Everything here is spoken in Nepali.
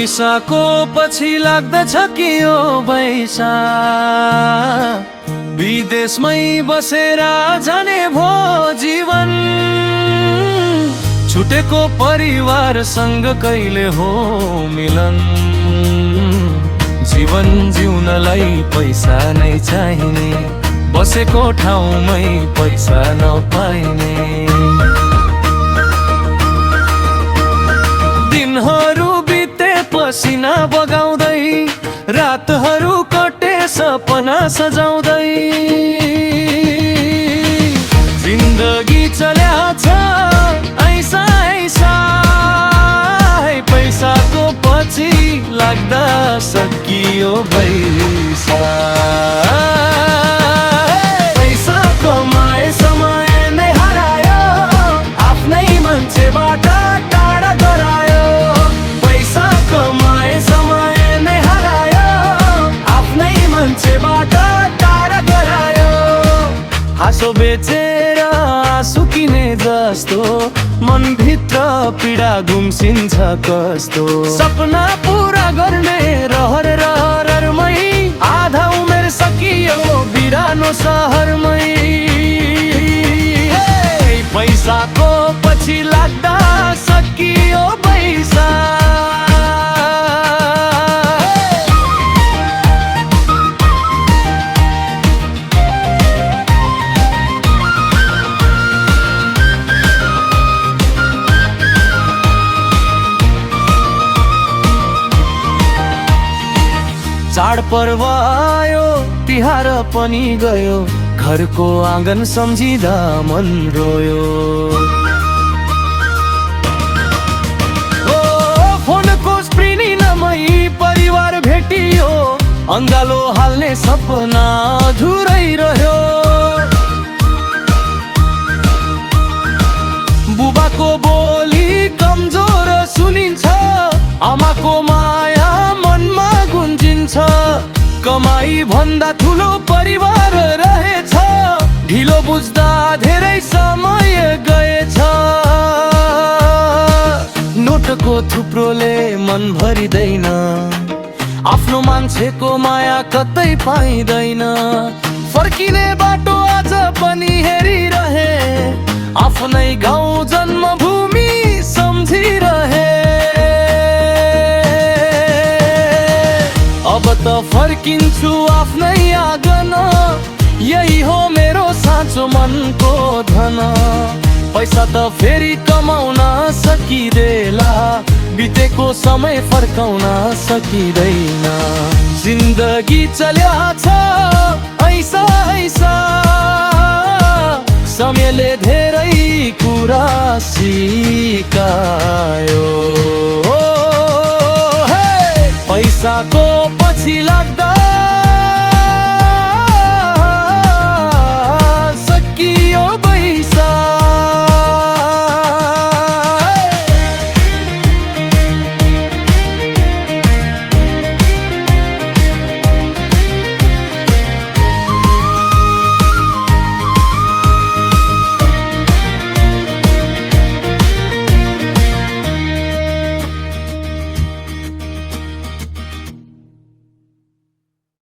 पैसाको पछि लाग्दछ कि यो पैसा विदेशमै बसेर जाने भो जीवन छुटेको परिवारसँग कहिले हो मिलन जीवन जिउनलाई पैसा नै चाहिने बसेको ठाउँमै पैसा नपाइने दिनहरू बिते पसिना बगाउँदै रातहरू कटे सपना सजाउँदै जिन्दगी चल्या छ ऐसा ऐसा पैसाको पछि लाग्दा सकियो पैसा पैसा कमाए समय नै हरायो आफ्नै मान्छेबाट टाढा गरायो पैसा कमाए समय नै हरायो आफ्नै मान्छेबाट टाढा गरायो हाँसो बेचेर आँसु किने जस्तो मनभित्र पीडा गुम्सिन्छ कस्तो सपना पुरा गर्ने रहर रहरमै आधा उमेर सकियो बिरानो सहरमै पैसाको पछि लाग्दा सकियो पैसा चाडपर्व आयो तिहार पनि गयो घरको आँगन सम्झिँदा मन रोयो फोनको स्क्रिन नमै परिवार भेटियो अङ्गालो हाल्ने सपना अधुरै रह्यो बुबाको बोली कमजोर सुनिन्छ आमाको माया मनमा गुन्जिन्छ कमाई भन्दा ठुलो परिवार रहेछ ढिलो बुझ्दा धेरै समय गएछ नोटको थुप्रोले मन भरिदैन आफ्नो मान्छेको माया कतै पाइँदैन फर्किने बाटो आज पनि हेरिरहे आफ्नै गाउँ जन्मभूमि सम्झिरहे अब त फर्किन्छु आफ्नै आँगन यही हो मेरो साँचो मनको धन पैसा त फेरि कमाउन सकिँदैला बितेको समय फर्काउन सकिँदैन जिन्दगी चल्या छ ऐसा ऐसा समयले धेरै कुरा सिकायो पैसाको पछि